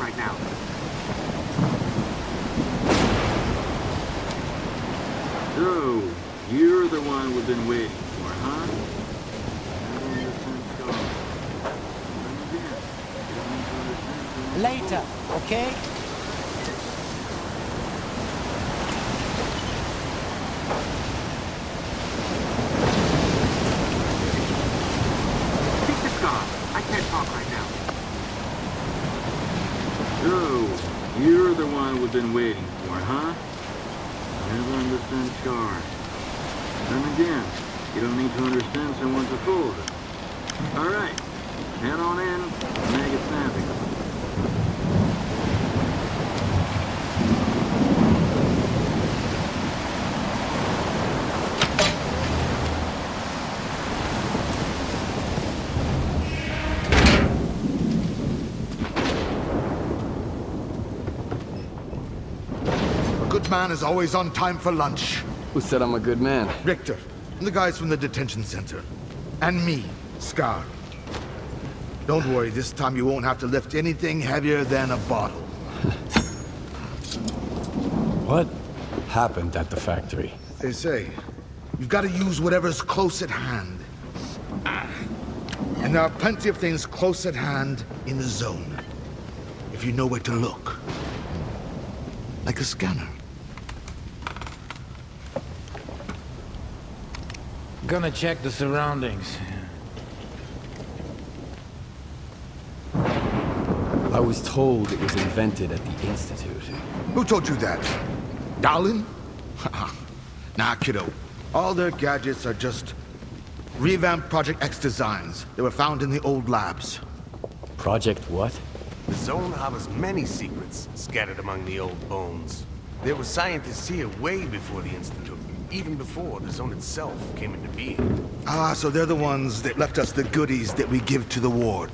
right now. So, you're the one we've been waiting for, huh? Later, okay? Take the scar. I can't talk right now. So, you're the one we've been waiting for, huh? Never understand scars. Then again, you don't need to understand someone to fool them. Alright, head on in and make it snappy. A good man is always on time for lunch. Who said I'm a good man? Richter, and the guys from the detention center. And me, Scar. Don't worry, this time you won't have to lift anything heavier than a bottle. What happened at the factory? They say, you've got to use whatever's close at hand. And there are plenty of things close at hand in the zone. If you know where to look. Like a scanner. Gonna check the surroundings. I was told it was invented at the Institute. Who told you that? Darlin? Nah, kiddo. All their gadgets are just revamped Project X designs. They were found in the old labs. Project what? The zone harbors many secrets scattered among the old bones. There were scientists here way before the Institute, even before the zone itself came into being. Ah, so they're the ones that left us the goodies that we give to the ward.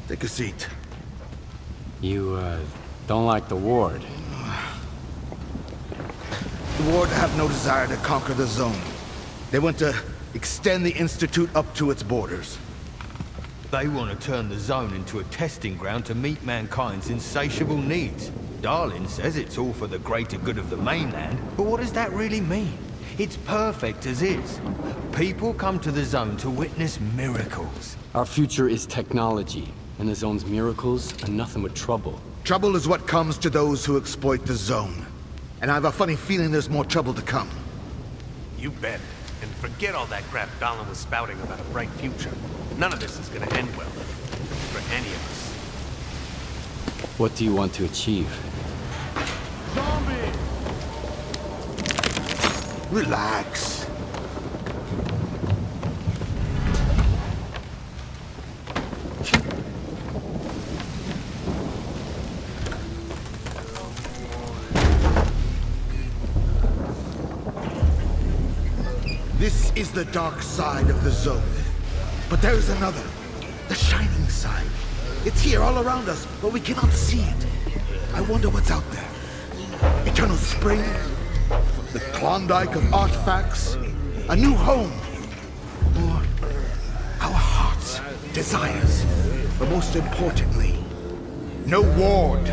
Take a seat. You, don't like the ward? The ward have no desire to conquer the zone. They want to extend the Institute up to its borders. They want to turn the zone into a testing ground to meet mankind's insatiable needs. Darlin says it's all for the greater good of the mainland, but what does that really mean? It's perfect as is. People come to the zone to witness miracles. Our future is technology, and the zone's miracles are nothing but trouble. Trouble is what comes to those who exploit the zone. And I have a funny feeling there's more trouble to come. You bet. And forget all that crap Darlin was spouting about a bright future. None of this is gonna end well. For any of us. What do you want to achieve? Relax. This is the dark side of the zone. But there is another. The shining side. It's here all around us, but we cannot see it. I wonder what's out there. Eternal spring? The Klondike of artifacts? A new home? Or our hearts, desires? But most importantly, no ward.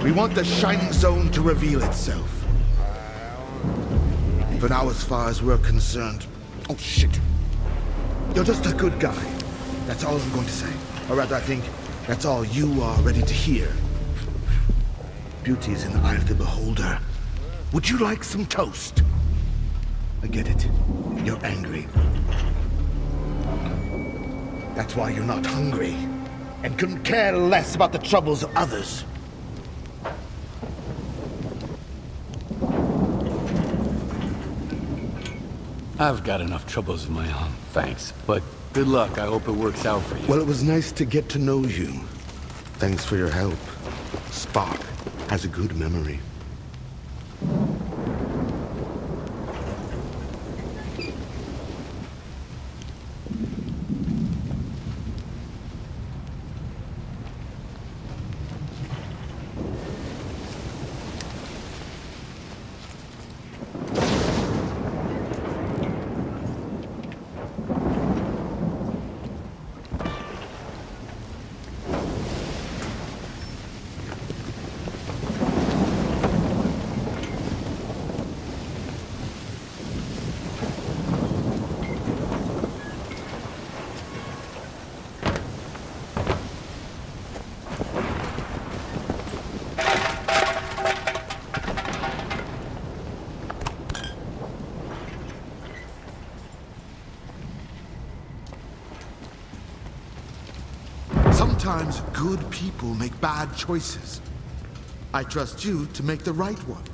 We want the shining zone to reveal itself. For now, as far as we're concerned... Oh, shit. You're just a good guy. That's all I'm going to say. Or rather, I think that's all you are ready to hear. Beauty is in the eye of the beholder. Would you like some toast? I get it. You're angry. That's why you're not hungry. And couldn't care less about the troubles of others. I've got enough troubles of my own, thanks. But good luck, I hope it works out for you. Well, it was nice to get to know you. Thanks for your help. Spock has a good memory. Sometimes good people make bad choices. I trust you to make the right one.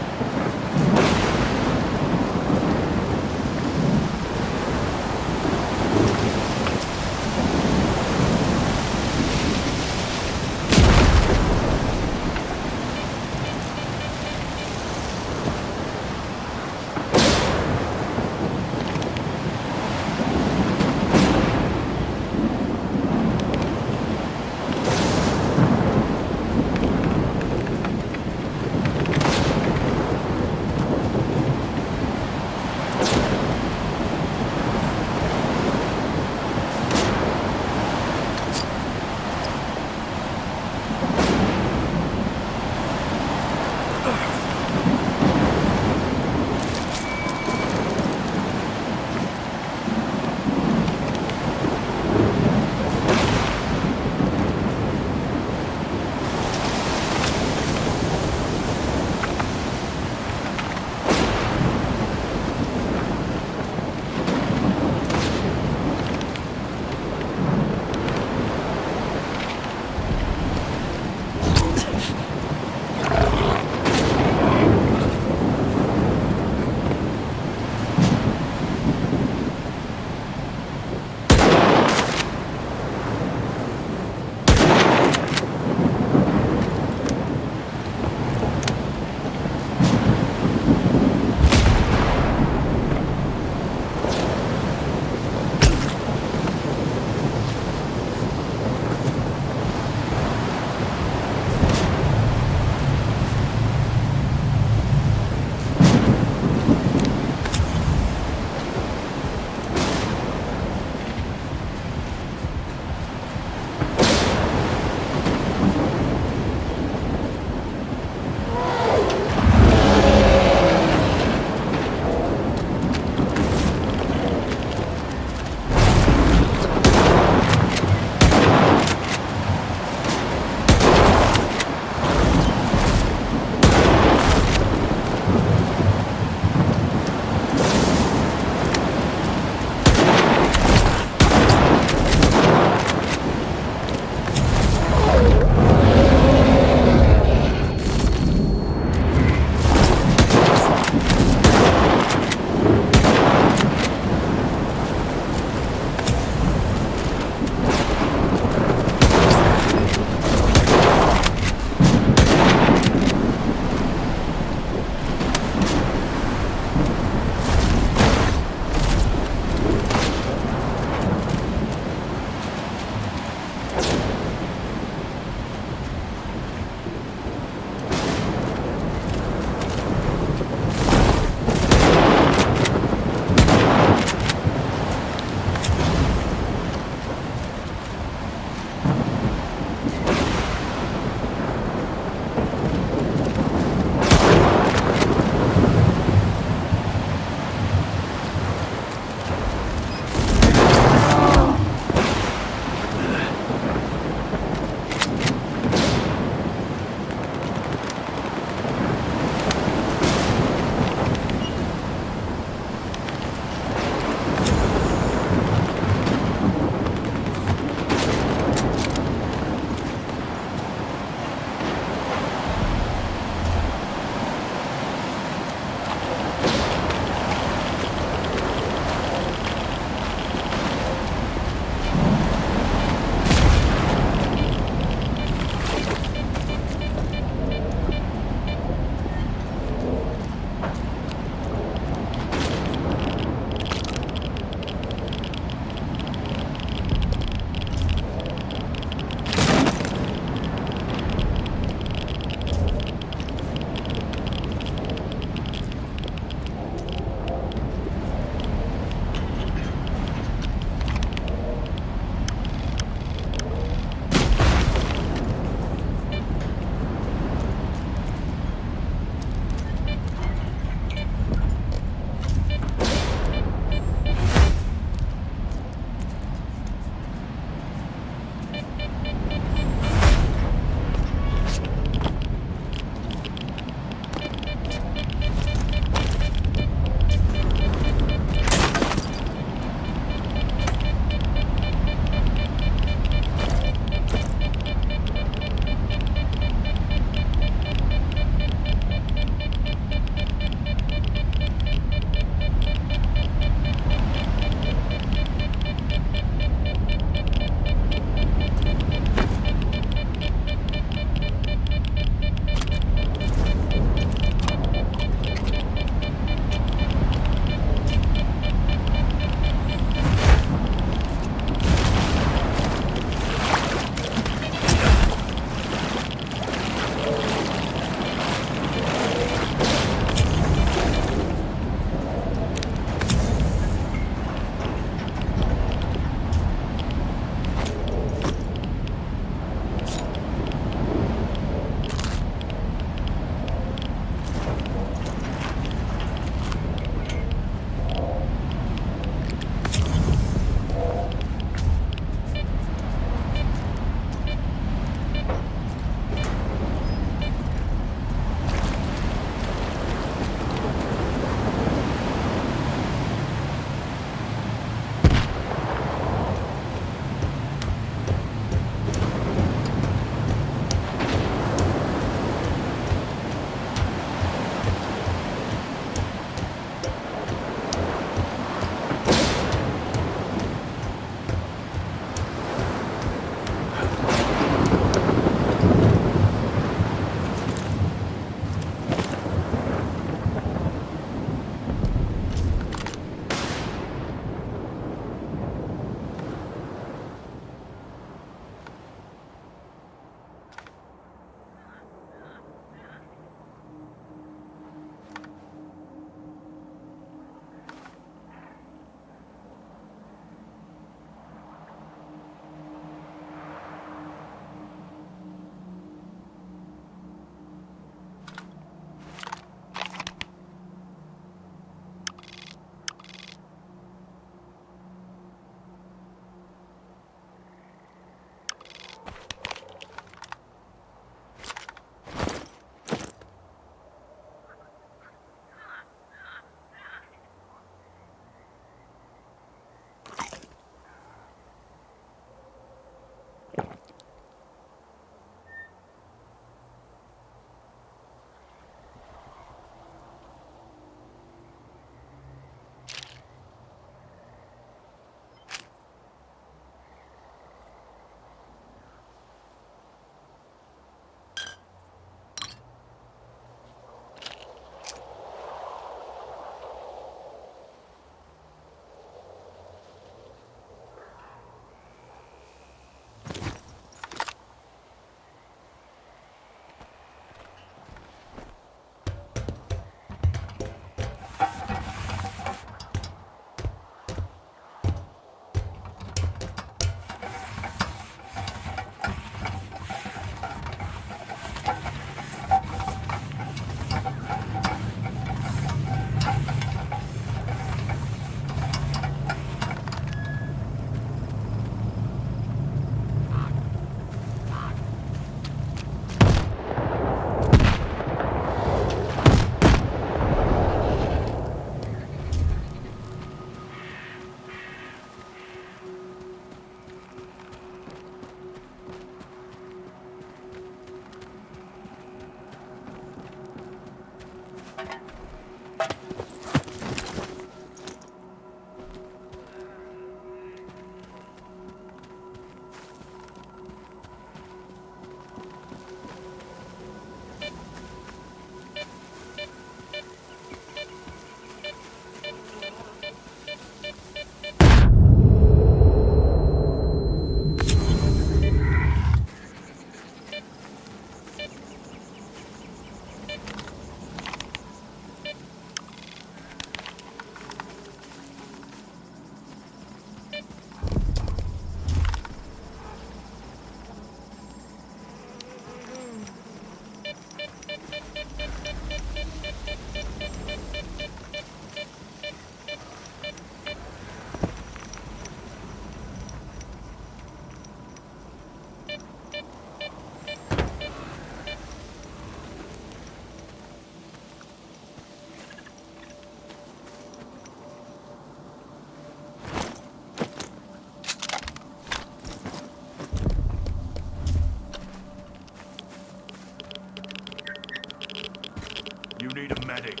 medic.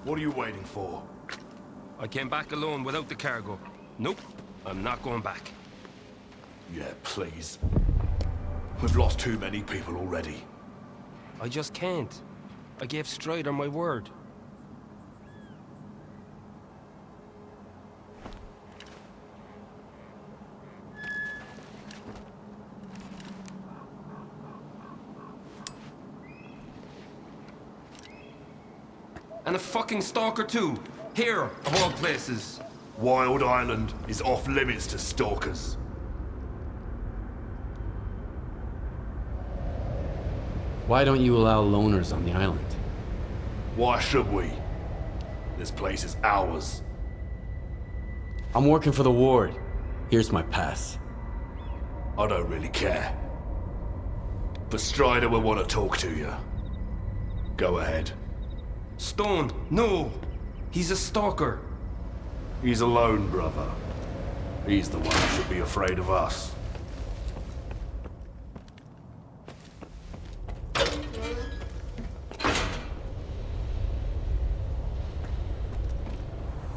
What are you waiting for? I came back alone without the cargo. Nope, I'm not going back. Yeah, please. We've lost too many people already. I just can't. I gave Strider my word. And a fucking Stalker too. Here, of all places. Wild Island is off limits to stalkers. Why don't you allow loners on the island? Why should we? This place is ours. I'm working for the ward. Here's my pass. I don't really care. But Strider will want to talk to you. Go ahead. Stone, no! He's a Stalker. He's alone, brother. He's the one who should be afraid of us.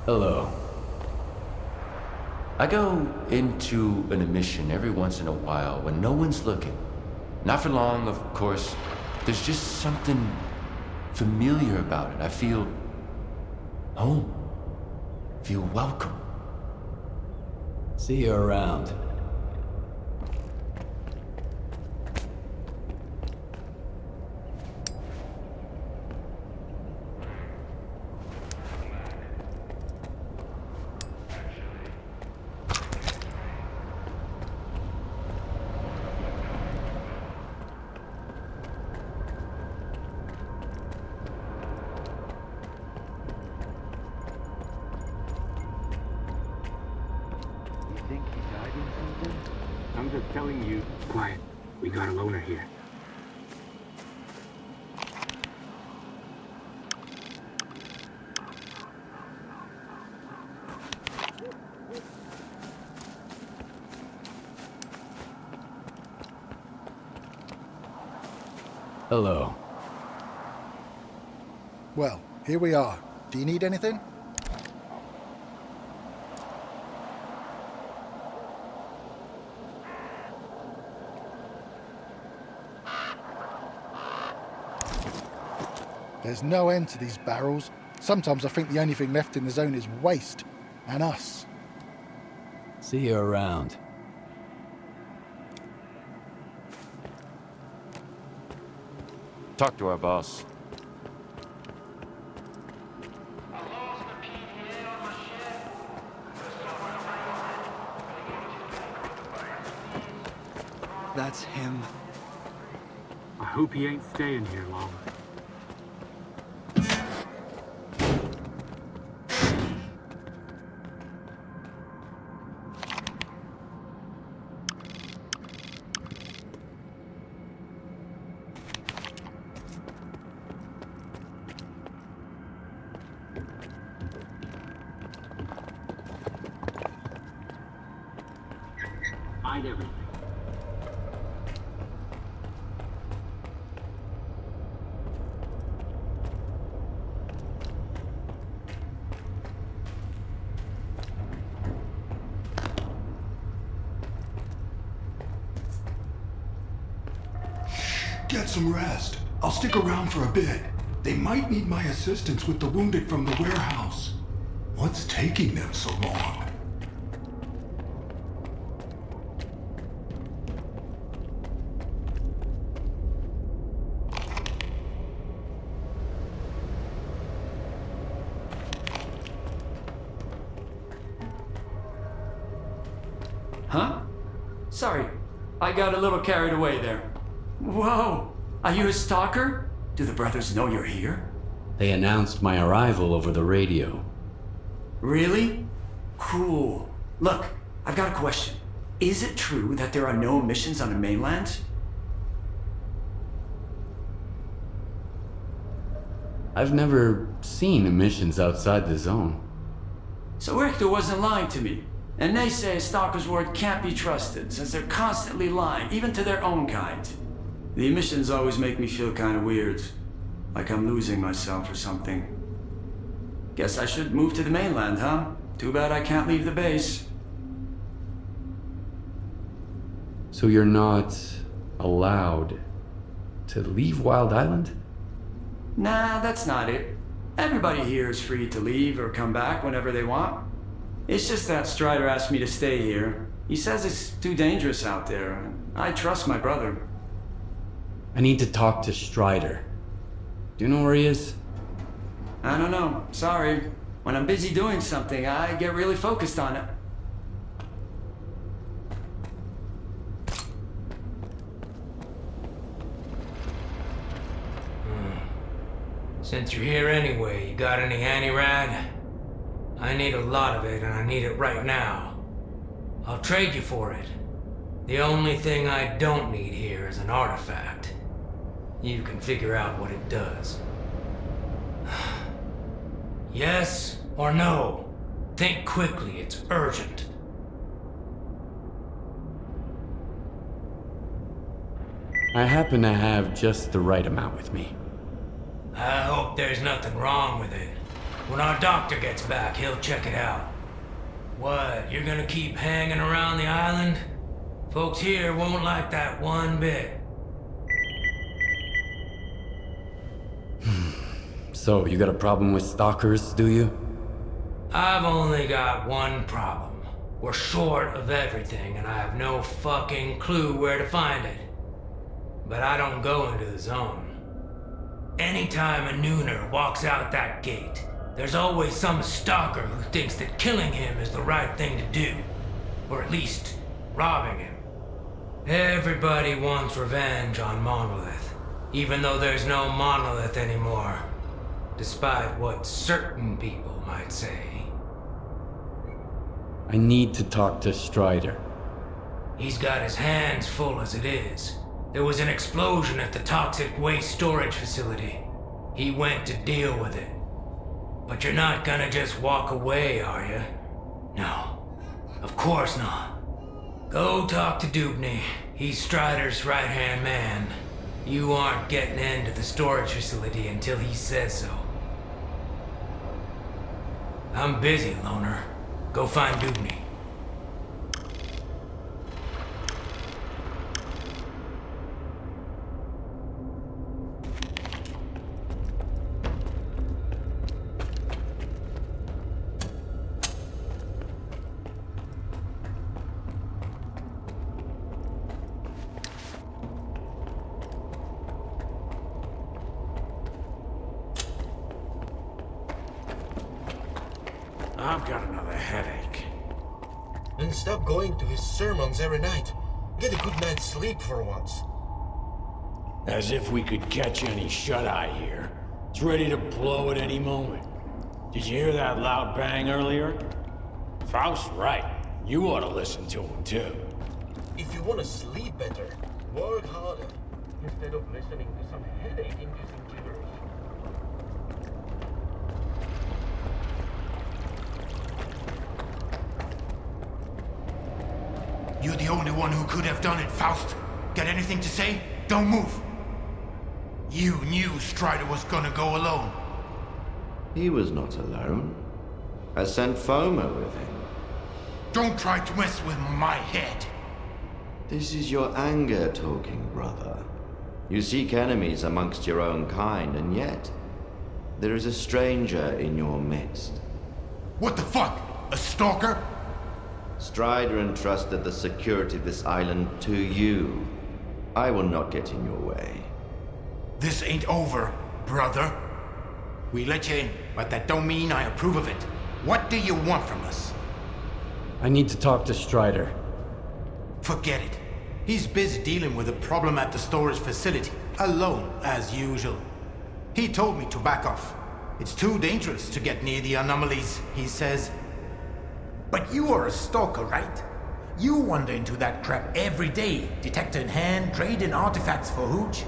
Hello. I go into an emission every once in a while when no one's looking. Not for long, of course. There's just something familiar about it. I feel home. Feel welcome. See you around. Think he died in something? I'm just telling you. Quiet. We got a loner here. Hello. Well, here we are. Do you need anything? There's no end to these barrels. Sometimes I think the only thing left in the zone is waste. And us. See you around. Talk to our boss. That's him. I hope he ain't staying here long. Hide everything. Get some rest. I'll stick around for a bit. They might need my assistance with the wounded from the warehouse. What's taking them so long? Huh? Sorry, I got a little carried away there. Whoa! Are you a stalker? Do the brothers know you're here? They announced my arrival over the radio. Really? Cool. Look, I've got a question. Is it true that there are no missions on the mainland? I've never seen emissions outside the zone. So Richter wasn't lying to me. And they say Stalker's word can't be trusted, since they're constantly lying, even to their own kind. The emissions always make me feel kind of weird. Like I'm losing myself or something. Guess I should move to the mainland, huh? Too bad I can't leave the base. So you're not allowed to leave Wild Island? Nah, that's not it. Everybody here is free to leave or come back whenever they want. It's just that Strider asked me to stay here. He says it's too dangerous out there. I trust my brother. I need to talk to Strider. Do you know where he is? I don't know. Sorry. When I'm busy doing something, I get really focused on it. Since you're here anyway, you got any anti-rad? I need a lot of it, and I need it right now. I'll trade you for it. The only thing I don't need here is an artifact. You can figure out what it does. Yes or no? Think quickly, it's urgent. I happen to have just the right amount with me. I hope there's nothing wrong with it. When our doctor gets back, he'll check it out. What, you're gonna keep hanging around the island? Folks here won't like that one bit. So, you got a problem with stalkers, do you? I've only got one problem. We're short of everything, and I have no fucking clue where to find it. But I don't go into the zone. Anytime a nooner walks out that gate, there's always some stalker who thinks that killing him is the right thing to do. Or at least, robbing him. Everybody wants revenge on Monolith, even though there's no Monolith anymore. Despite what certain people might say. I need to talk to Strider. He's got his hands full as it is. There was an explosion at the toxic waste storage facility. He went to deal with it. But you're not gonna just walk away, are you? No. Of course not. Go talk to Dubney. He's Strider's right-hand man. You aren't getting into the storage facility until he says so. I'm busy, Loner. Go find Dubney. I've got another headache. Then stop going to his sermons every night. Get a good night's sleep for once. As if we could catch any shut-eye here. It's ready to blow at any moment. Did you hear that loud bang earlier? Faust's right. You ought to listen to him, too. If you want to sleep better, work harder, instead of listening to some headache-inducing gibberish. You're the only one who could have done it, Faust. Got anything to say? Don't move. You knew Strider was gonna go alone. He was not alone. I sent Foma with him. Don't try to mess with my head. This is your anger talking, brother. You seek enemies amongst your own kind, and yet there is a stranger in your midst. What the fuck? A stalker? Strider entrusted the security of this island to you. I will not get in your way. This ain't over, brother. We let you in, but that don't mean I approve of it. What do you want from us? I need to talk to Strider. Forget it. He's busy dealing with a problem at the storage facility, alone, as usual. He told me to back off. It's too dangerous to get near the anomalies, he says. But you are a stalker, right? You wander into that crap every day, detector in hand, trading artifacts for hooch.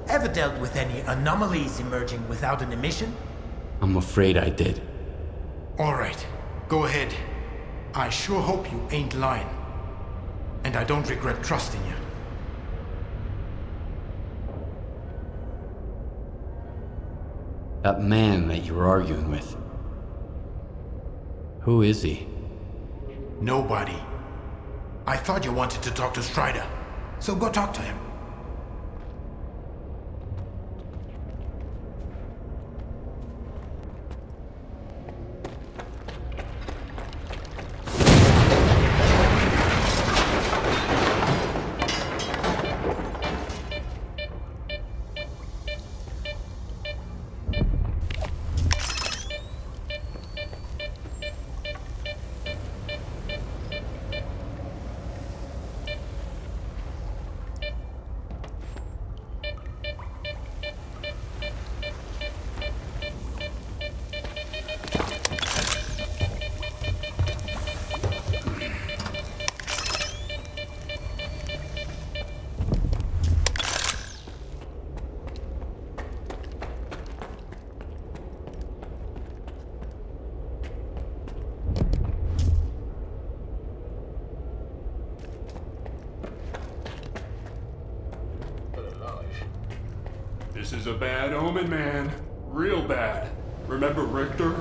Ever dealt with any anomalies emerging without an emission? I'm afraid I did. All right, go ahead. I sure hope you ain't lying. And I don't regret trusting you. That man that you were arguing with. Who is he? Nobody. I thought you wanted to talk to Strider, so go talk to him. This is a bad omen, man. Real bad. Remember Richter?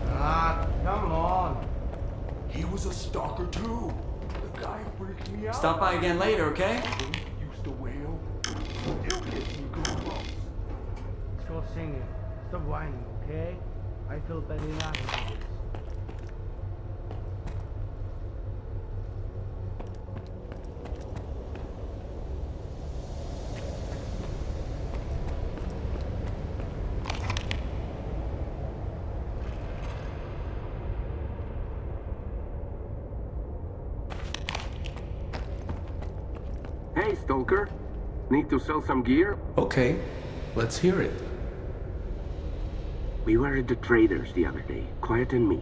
Ah, come on. He was a stalker too. The guy who freaked me out. Stop by again later, okay? Used to wail. Still gets me goosebumps. Stop singing. Stop whining, okay? I feel better enough with this. Hey, Stalker. Need to sell some gear? Okay, let's hear it. We were at the traders the other day, Quiet and me.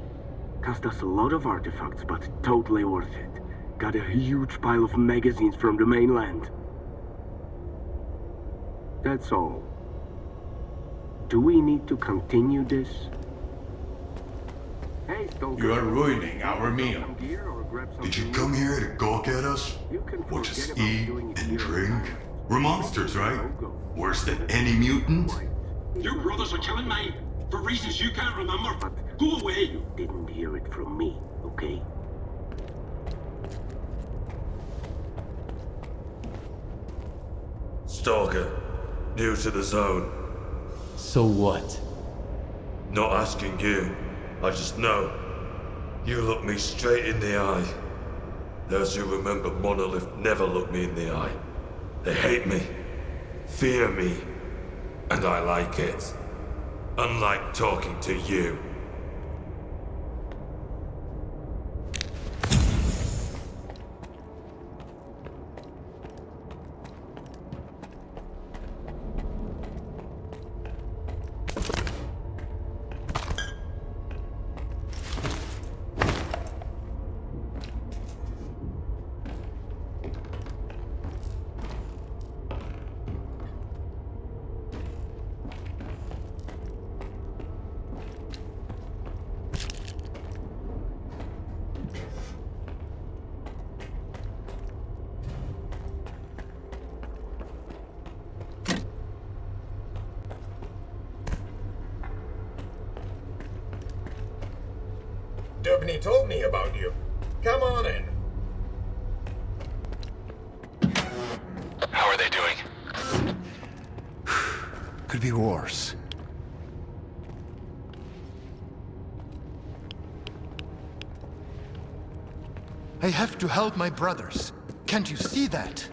Cost us a lot of artifacts, but totally worth it. Got a huge pile of magazines from the mainland. That's all. Do we need to continue this? Hey, Stalker. You are ruining our meal. Did you come here to gawk at us? Watch us eat and drink? We're monsters, right? Worse than any mutant? Your brothers are killing me for reasons you can't remember. But go away. You didn't hear it from me, okay? Stalker, new to the zone. So what? Not asking you, I just know. You look me straight in the eye. Those who remember Monolith never look me in the eye. They hate me, fear me, and I like it. Unlike talking to you. Dubney told me about you. Come on in. How are they doing? Could be worse. I have to help my brothers. Can't you see that?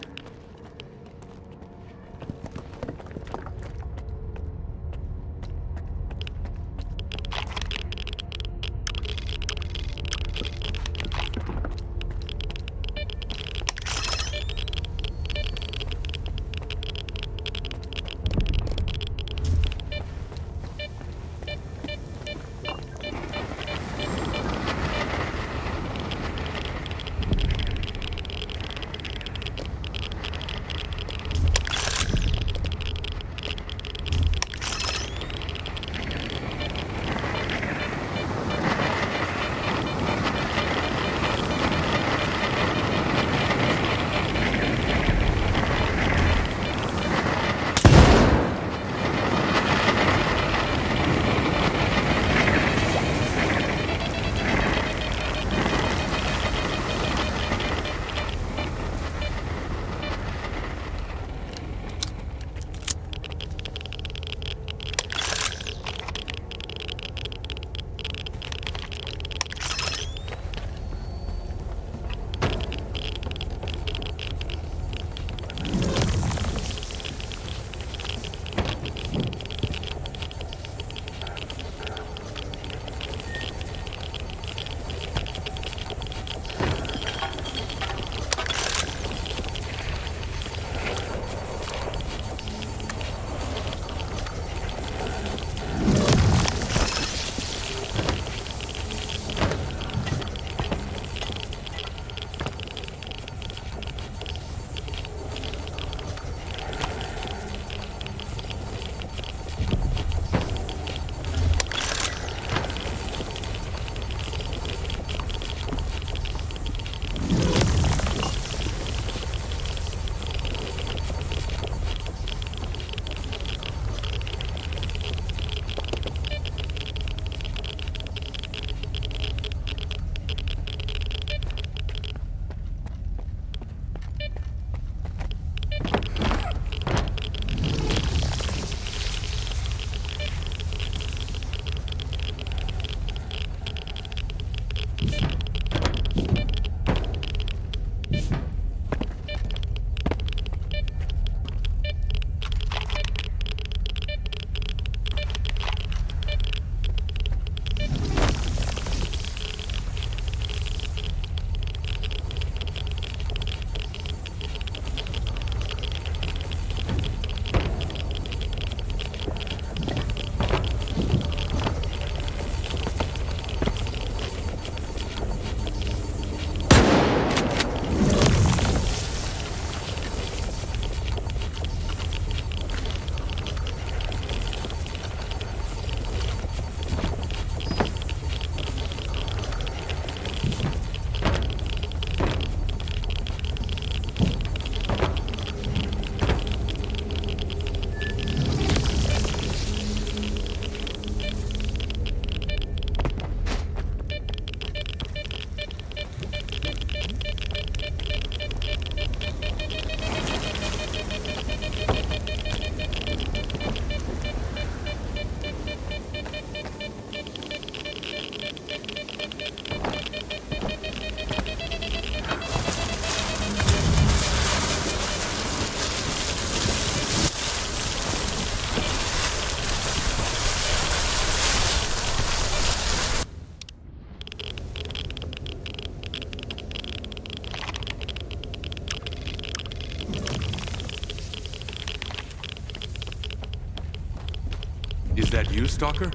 that you, Stalker?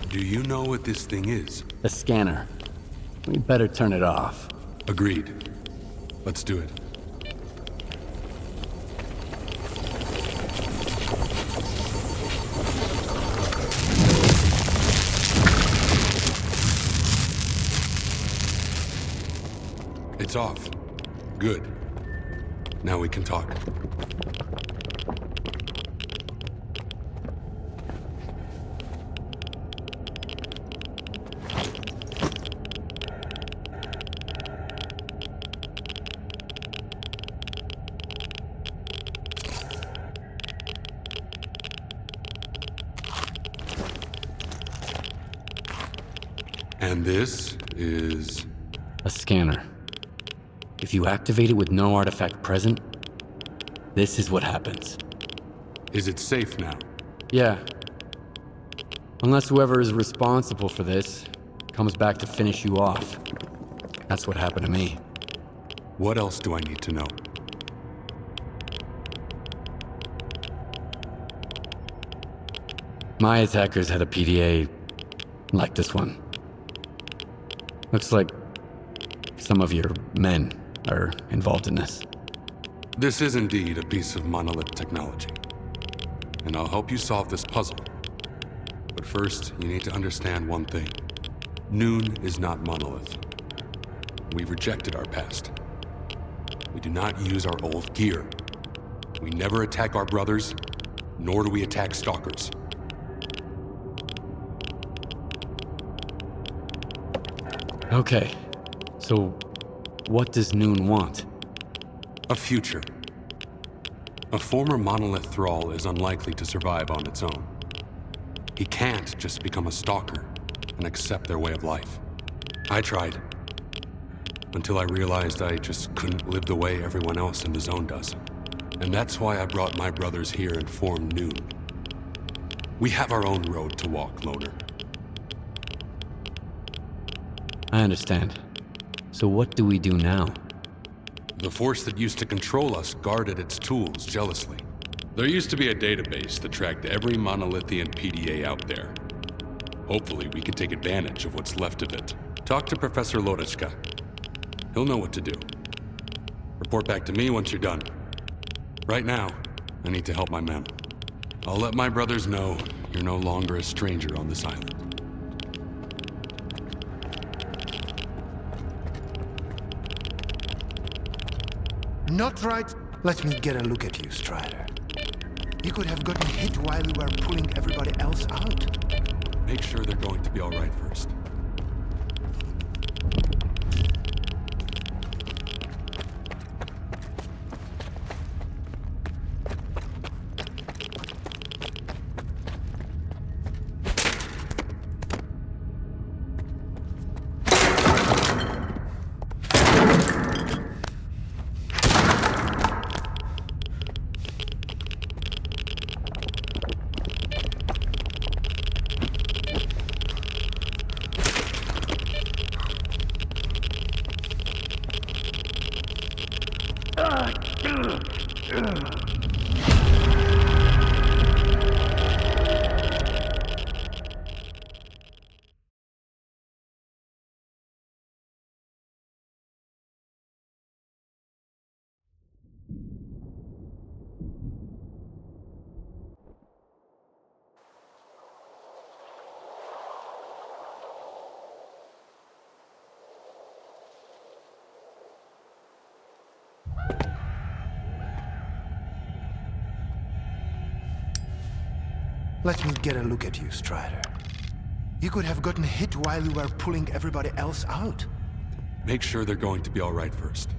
Do you know what this thing is? A scanner. We'd better turn it off. Agreed. Let's do it. It's off. Good. Now we can talk. And this is... a scanner. If you activate it with no artifact present, this is what happens. Is it safe now? Yeah. Unless whoever is responsible for this comes back to finish you off. That's what happened to me. What else do I need to know? My attackers had a PDA like this one. Looks like some of your men are involved in this. This is indeed a piece of monolith technology. And I'll help you solve this puzzle. But first, you need to understand one thing. Noon is not monolith. We've rejected our past. We do not use our old gear. We never attack our brothers, nor do we attack stalkers. Okay, so what does Noon want? A future. A former monolith thrall is unlikely to survive on its own. He can't just become a stalker and accept their way of life. I tried. Until I realized I just couldn't live the way everyone else in the zone does. And that's why I brought my brothers here and formed Noon. We have our own road to walk, Loner. I understand. So what do we do now? The force that used to control us guarded its tools jealously. There used to be a database that tracked every monolithian PDA out there. Hopefully we can take advantage of what's left of it. Talk to Professor Lodechka. He'll know what to do. Report back to me once you're done. Right now, I need to help my men. I'll let my brothers know you're no longer a stranger on this island. Not right. Let me get a look at you, Strider. You could have gotten hit while you were pulling everybody else out. Make sure they're going to be all right first. Let me get a look at you, Strider. You could have gotten hit while you were pulling everybody else out. Make sure they're going to be all right first.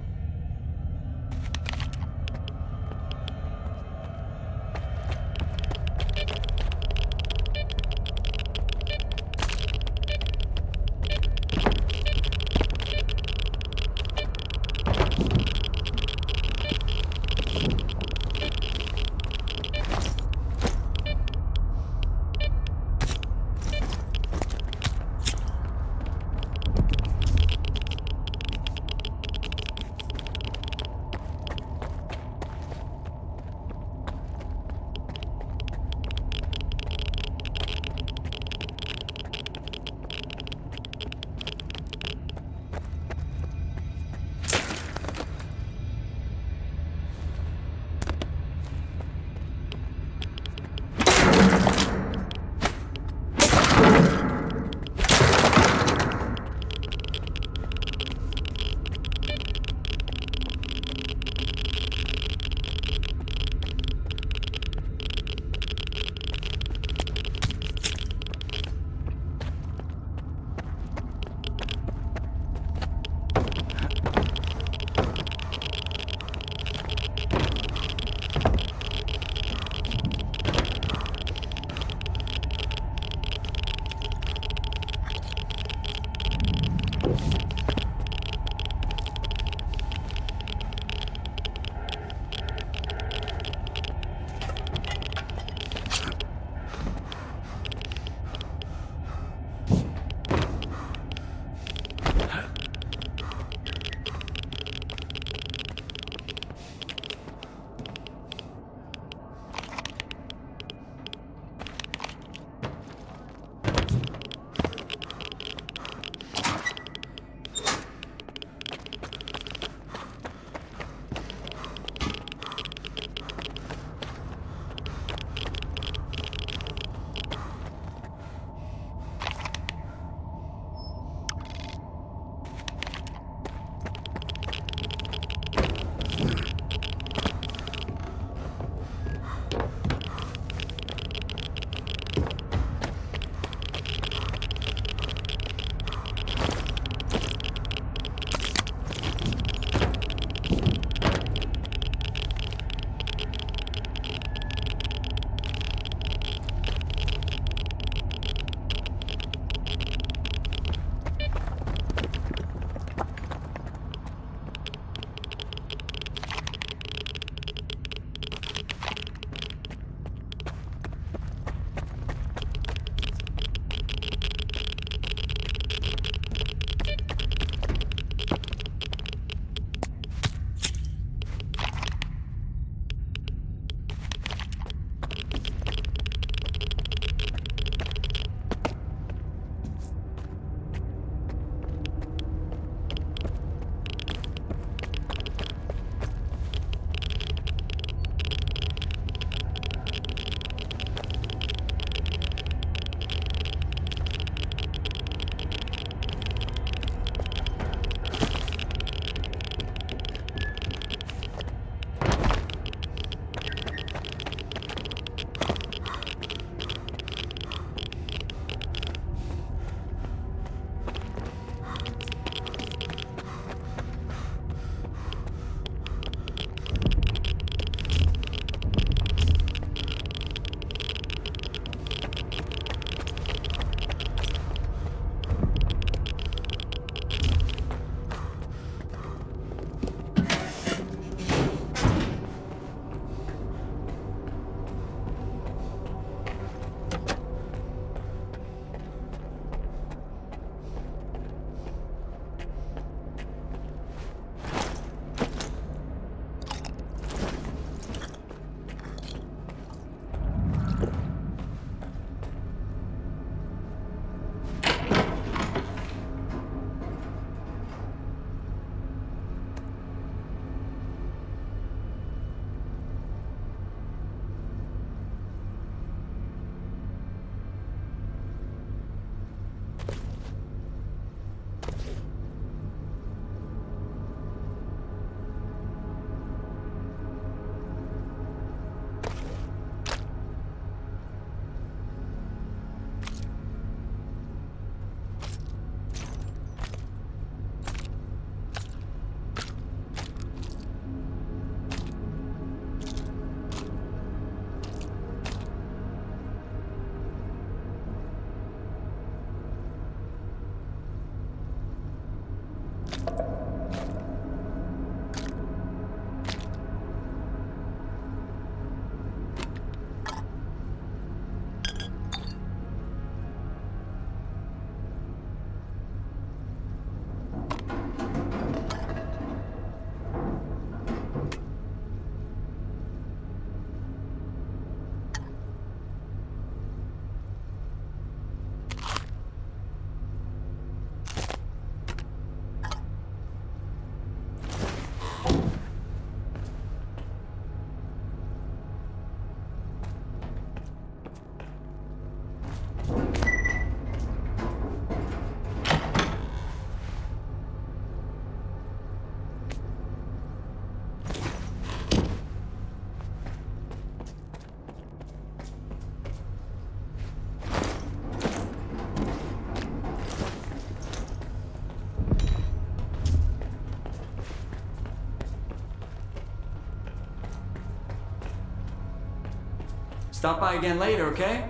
Stop by again later, okay?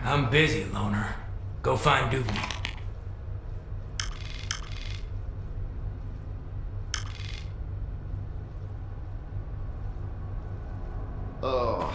I'm busy, Loner. Go find Dubny. Oh.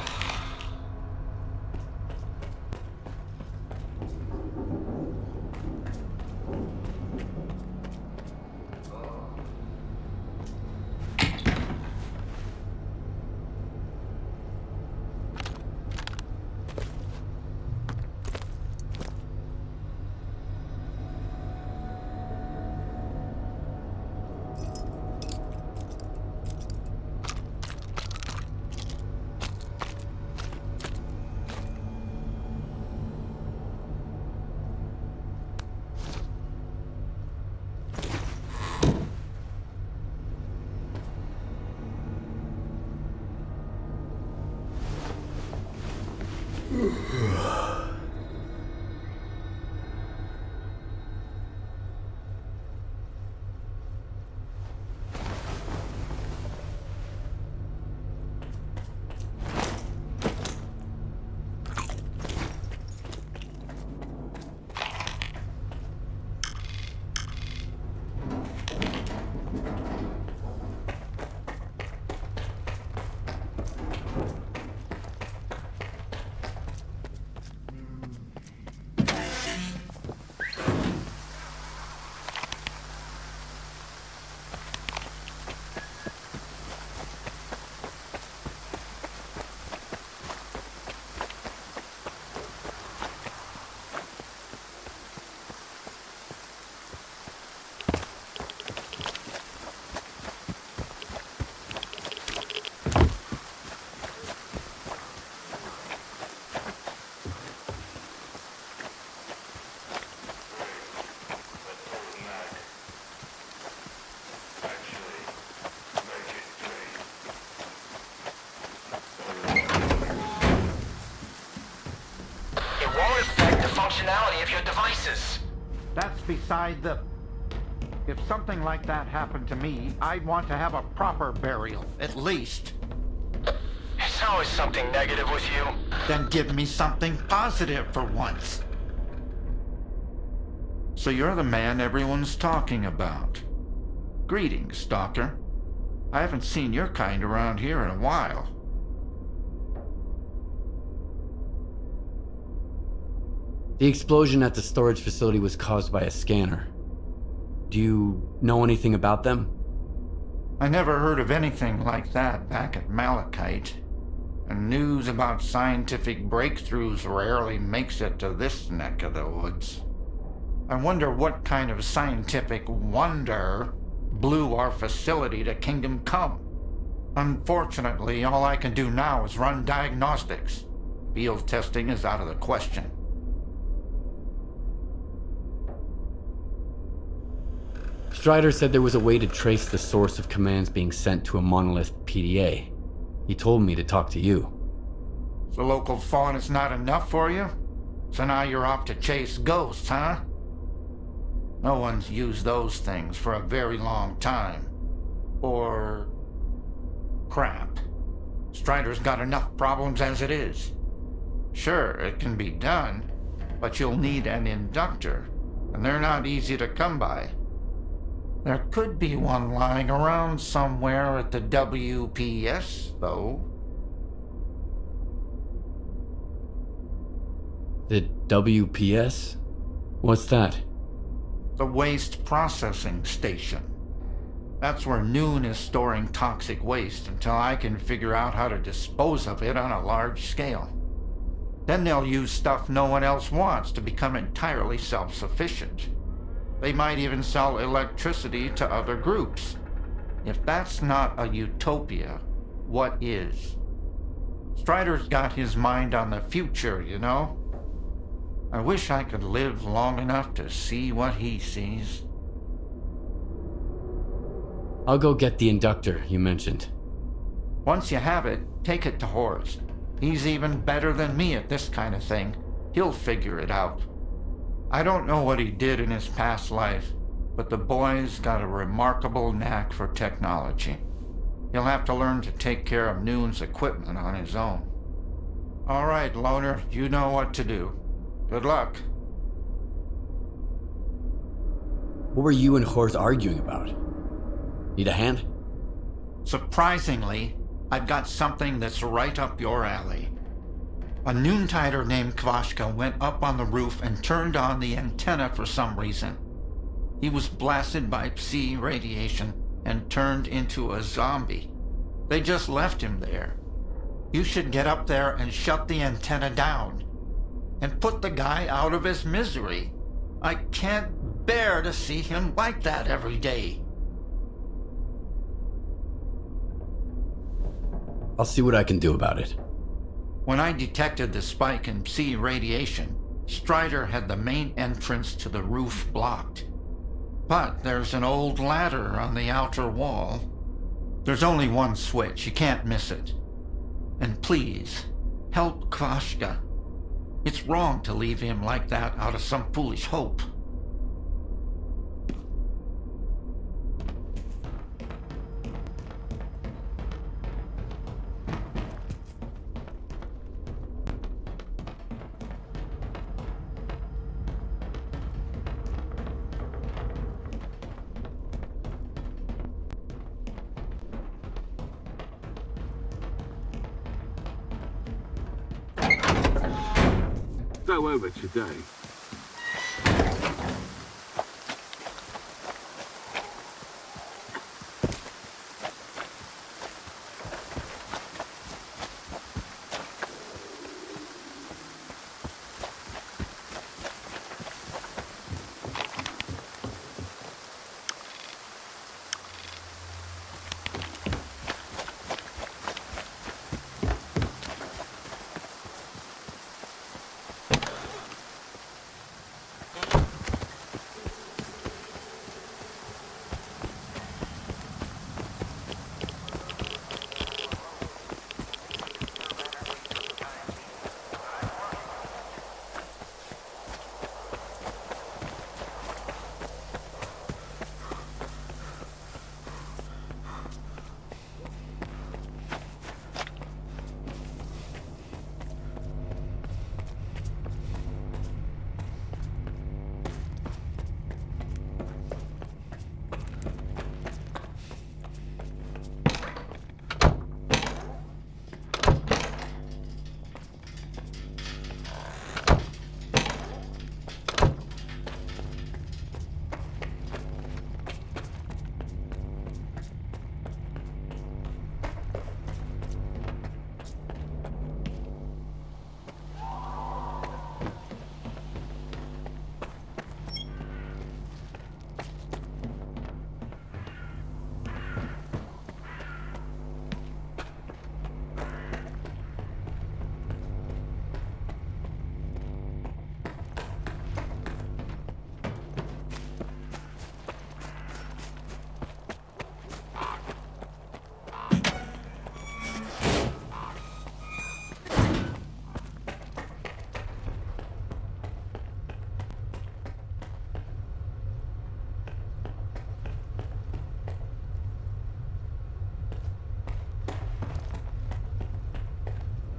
Functionality of your devices. That's beside the... If something like that happened to me, I'd want to have a proper burial, at least. It's always something negative with you. Then give me something positive for once. So you're the man everyone's talking about. Greetings, Stalker. I haven't seen your kind around here in a while. The explosion at the storage facility was caused by a scanner. Do you know anything about them? I never heard of anything like that back at Malachite. And news about scientific breakthroughs rarely makes it to this neck of the woods. I wonder what kind of scientific wonder blew our facility to Kingdom Come. Unfortunately, all I can do now is run diagnostics. Field testing is out of the question. Strider said there was a way to trace the source of commands being sent to a monolith PDA. He told me to talk to you. The local fawn is not enough for you? So now you're off to chase ghosts, huh? No one's used those things for a very long time. Or... crap. Strider's got enough problems as it is. Sure, it can be done, but you'll need an inductor, and they're not easy to come by. There could be one lying around somewhere at the WPS, though. The WPS? What's that? The Waste Processing Station. That's where Noon is storing toxic waste until I can figure out how to dispose of it on a large scale. Then they'll use stuff no one else wants to become entirely self-sufficient. They might even sell electricity to other groups. If that's not a utopia, what is? Strider's got his mind on the future, you know? I wish I could live long enough to see what he sees. I'll go get the inductor you mentioned. Once you have it, take it to Horace. He's even better than me at this kind of thing. He'll figure it out. I don't know what he did in his past life, but the boy's got a remarkable knack for technology. He'll have to learn to take care of Noon's equipment on his own. All right, Loner, you know what to do. Good luck. What were you and Horth arguing about? Need a hand? Surprisingly, I've got something that's right up your alley. A noontider named Kvashka went up on the roof and turned on the antenna for some reason. He was blasted by Psi radiation and turned into a zombie. They just left him there. You should get up there and shut the antenna down. And put the guy out of his misery. I can't bear to see him like that every day. I'll see what I can do about it. When I detected the spike in Psi radiation, Strider had the main entrance to the roof blocked. But there's an old ladder on the outer wall. There's only one switch, you can't miss it. And please, help Kvashka. It's wrong to leave him like that out of some foolish hope. Go over today.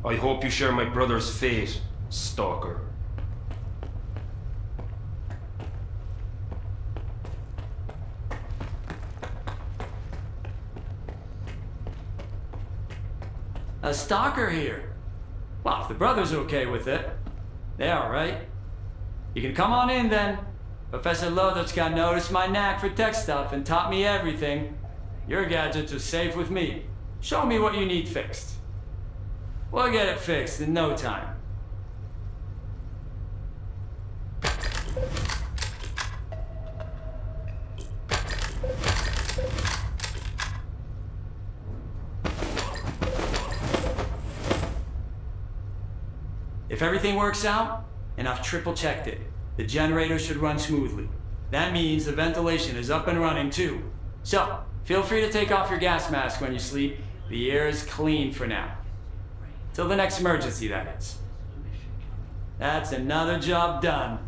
I hope you share my brother's fate, Stalker. A Stalker here. Well, if the brother's okay with it, they're alright. You can come on in then. Professor Lodotska noticed my knack for tech stuff and taught me everything. Your gadgets are safe with me. Show me what you need fixed. We'll get it fixed in no time. If everything works out, and I've triple-checked it, the generator should run smoothly. That means the ventilation is up and running too. So, feel free to take off your gas mask when you sleep. The air is clean for now. Till the next emergency, that is. That's another job done.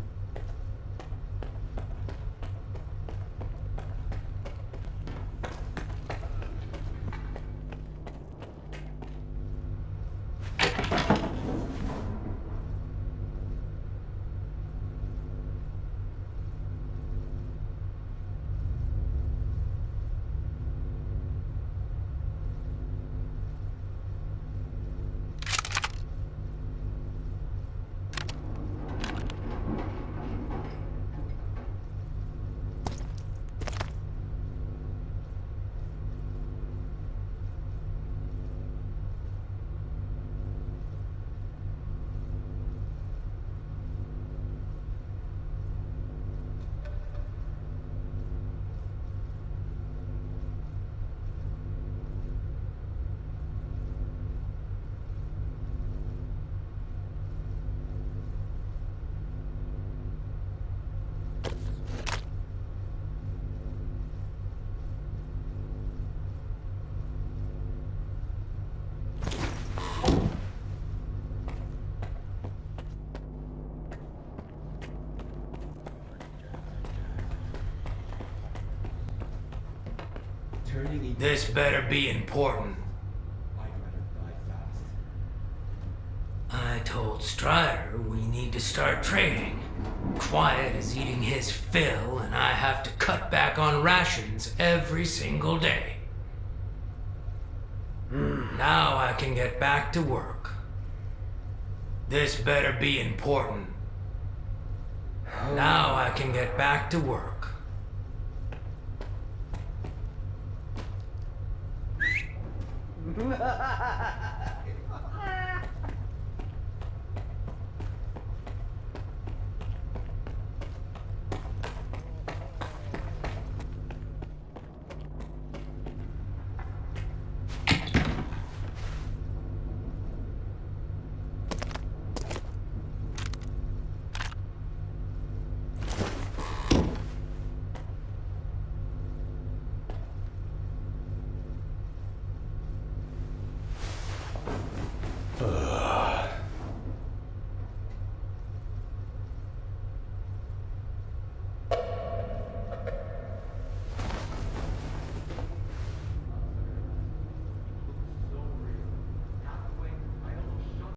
This better be important. I told Strider we need to start trading. Quiet is eating his fill, and I have to cut back on rations every single day. Now I can get back to work. This better be important. Now I can get back to work.